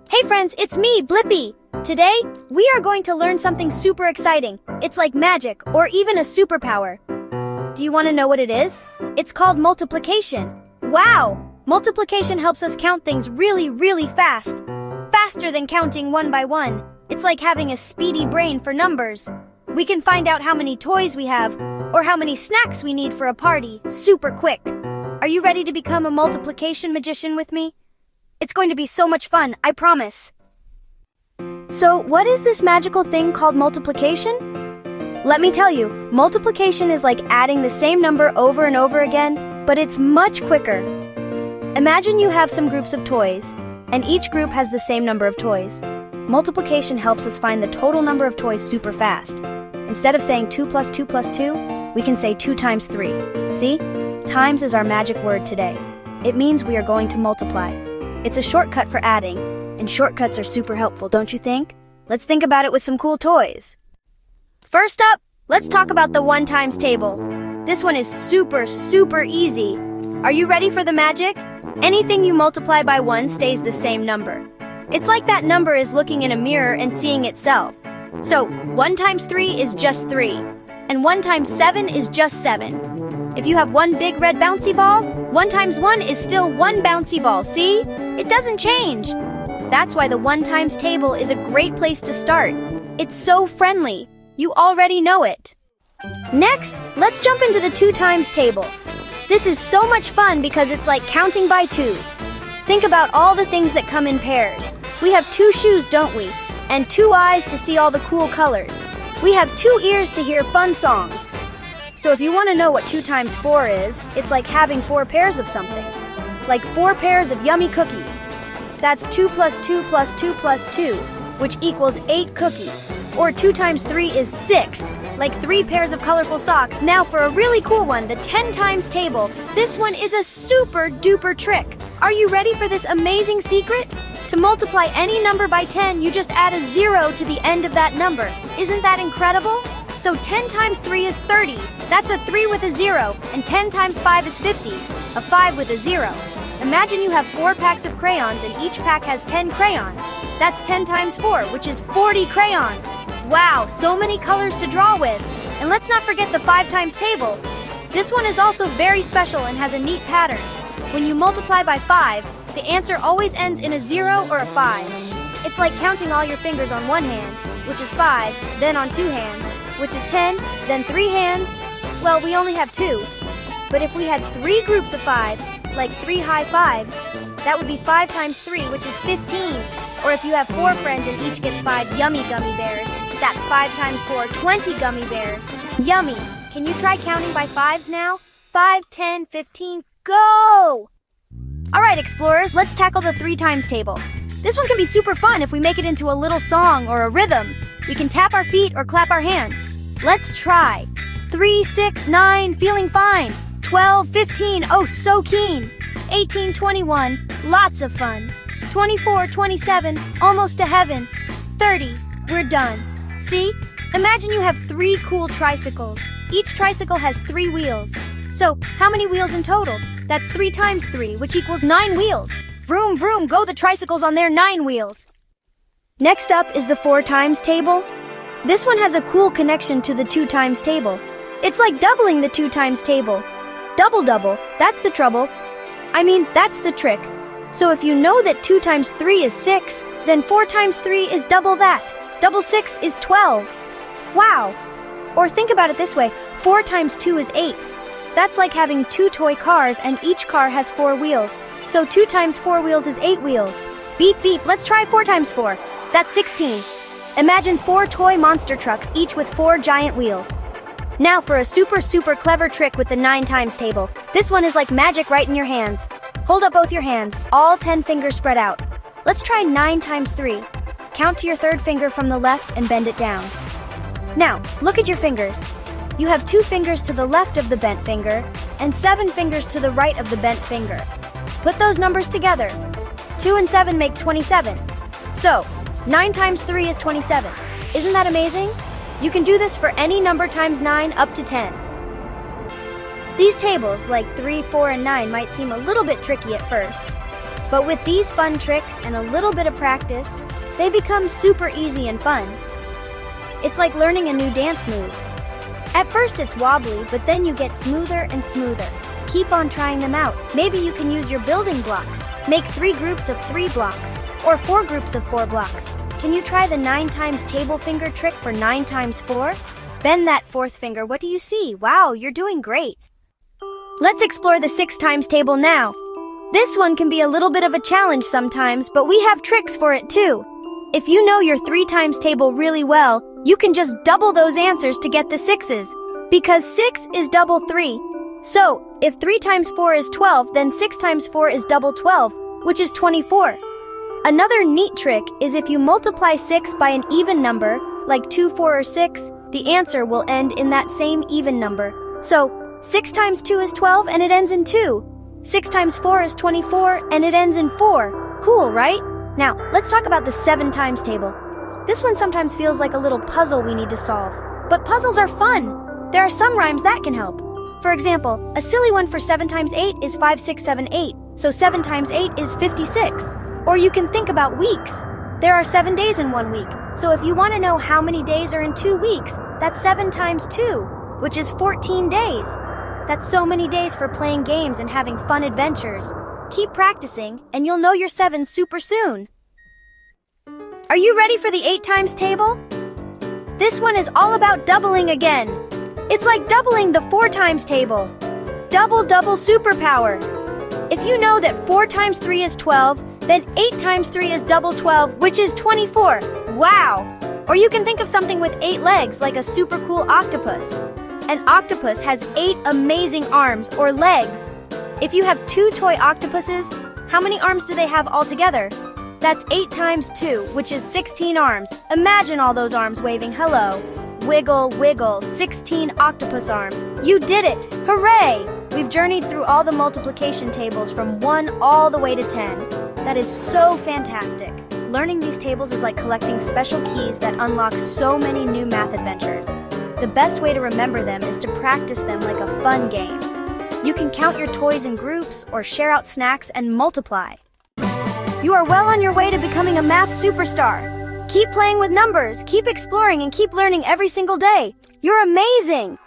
Hey friends, it's me, Blippi. Today, we are going to learn something super exciting. It's like magic, or even a superpower. Do you want to know what it is? It's called multiplication. Wow! Multiplication helps us count things really, really fast. Faster than counting one by one. It's like having a speedy brain for numbers. We can find out how many toys we have, or how many snacks we need for a party, super quick. Are you ready to become a multiplication magician with me? It's going to be so much fun, I promise. So, what is this magical thing called multiplication? Let me tell you, multiplication is like adding the same number over and over again, but it's much quicker. Imagine you have some groups of toys, and each group has the same number of toys. Multiplication helps us find the total number of toys super fast. Instead of saying 2 plus 2 plus 2, we can say 2 times 3. See? Times is our magic word today. It means we are going to multiply. It's a shortcut for adding, and shortcuts are super helpful, don't you think? Let's think about it with some cool toys. First up, let's talk about the 1 times table. This one is super, super easy. Are you ready for the magic? Anything you multiply by 1 stays the same number. It's like that number is looking in a mirror and seeing itself. So, 1 times 3 is just 3, and 1 times 7 is just 7. If you have one big red bouncy ball, 1 times 1 is still 1 bouncy ball, see? It doesn't change. That's why the 1 times table is a great place to start. It's so friendly. You already know it. Next, let's jump into the 2 times table. This is so much fun because it's like counting by 2s. Think about all the things that come in pairs. We have 2 shoes, don't we? And 2 eyes to see all the cool colors. We have 2 ears to hear fun songs. So if you want to know what 2 times 4 is, it's like having 4 pairs of something. Like 4 pairs of yummy cookies. That's 2 plus 2 plus 2 plus 2, which equals 8 cookies. Or 2 times 3 is 6, like 3 pairs of colorful socks. Now for a really cool one, the 10 times table. This one is a super duper trick. Are you ready for this amazing secret? To multiply any number by 10, you just add a 0 to the end of that number. Isn't that incredible? So 10 times 3 is 30. That's a 3 with a 0. And 10 times 5 is 50. A 5 with a 0. Imagine you have 4 packs of crayons and each pack has 10 crayons. That's 10 times 4, which is 40 crayons. Wow, so many colors to draw with. And let's not forget the 5 times table. This one is also very special and has a neat pattern. When you multiply by 5, the answer always ends in a 0 or a 5. It's like counting all your fingers on one hand, which is 5, then on 2 hands, which is 10, then 3 hands. Well, we only have 2. But if we had 3 groups of 5, like 3 high fives, that would be 5 times 3, which is 15. Or if you have 4 friends and each gets 5 yummy gummy bears, that's 5 times 4, 20 gummy bears. Yummy! Can you try counting by 5s now? 5, 10, 15, go! Alright, explorers, let's tackle the 3 times table. This one can be super fun if we make it into a little song or a rhythm. We can tap our feet or clap our hands. Let's try. 3, 6, 9, feeling fine. 12, 15, oh so keen. 18, 21, lots of fun. 24, 27, almost to heaven. 30, we're done. See? Imagine you have 3 cool tricycles. Each tricycle has 3 wheels. So, how many wheels in total? That's 3 times 3, which equals 9 wheels. Vroom, vroom, go the tricycles on their 9 wheels. Next up is the 4 times table. This one has a cool connection to the 2 times table. It's like doubling the 2 times table. Double, double, that's the trouble. That's the trick. So if you know that 2 times 3 is 6, then 4 times 3 is double that. Double 6 is 12. Wow! Or think about it this way, 4 times 2 is 8. That's like having 2 toy cars and each car has 4 wheels. So 2 times 4 wheels is 8 wheels. Beep, beep, let's try 4 times 4. That's 16. Imagine 4 toy monster trucks, each with 4 giant wheels. Now for a super, super clever trick with the 9 times table. This one is like magic right in your hands. Hold up both your hands, all 10 fingers spread out. Let's try 9 times 3. Count to your 3rd finger from the left and bend it down. Now, look at your fingers. You have 2 fingers to the left of the bent finger and 7 fingers to the right of the bent finger. Put those numbers together. 2 and 7 make 27. So, 9 times 3 is 27. Isn't that amazing? You can do this for any number times 9 up to 10. These tables, like 3, 4, and 9, might seem a little bit tricky at first. But with these fun tricks and a little bit of practice, they become super easy and fun. It's like learning a new dance move. At first it's wobbly, but then you get smoother and smoother. Keep on trying them out. Maybe you can use your building blocks. Make 3 groups of 3 blocks, or 4 groups of 4 blocks. Can you try the 9 times table finger trick for 9 times 4? Bend that 4th finger. What do you see? Wow, you're doing great. Let's explore the 6 times table now. This one can be a little bit of a challenge sometimes, but we have tricks for it too. If you know your 3 times table really well, you can just double those answers to get the 6s. Because 6 is double 3. So, if 3 times 4 is 12, then 6 times 4 is double 12, which is 24. Another neat trick is if you multiply 6 by an even number, like 2, 4, or 6, the answer will end in that same even number. So, 6 times 2 is 12 and it ends in 2. 6 times 4 is 24 and it ends in 4. Cool, right? Now, let's talk about the 7 times table. This one sometimes feels like a little puzzle we need to solve. But puzzles are fun. There are some rhymes that can help. For example, a silly one for 7 times 8 is 5, 6, 7, 8. So 7 times 8 is 56. Or you can think about weeks. There are 7 days in 1 week. So if you want to know how many days are in 2 weeks, that's 7 times 2, which is 14 days. That's so many days for playing games and having fun adventures. Keep practicing, and you'll know your 7s super soon. Are you ready for the 8 times table? This one is all about doubling again. It's like doubling the 4 times table. Double superpower. If you know that 4 times 3 is 12, then 8 times 3 is double 12, which is 24. Wow! Or you can think of something with 8 legs, like a super cool octopus. An octopus has 8 amazing arms, or legs. If you have 2 toy octopuses, how many arms do they have altogether? That's 8 times 2, which is 16 arms. Imagine all those arms waving hello. Wiggle, wiggle, 16 octopus arms. You did it! Hooray! We've journeyed through all the multiplication tables from 1 all the way to 10. That is so fantastic. Learning these tables is like collecting special keys that unlock so many new math adventures. The best way to remember them is to practice them like a fun game. You can count your toys in groups or share out snacks and multiply. You are well on your way to becoming a math superstar. Keep playing with numbers, keep exploring, and keep learning every single day. You're amazing!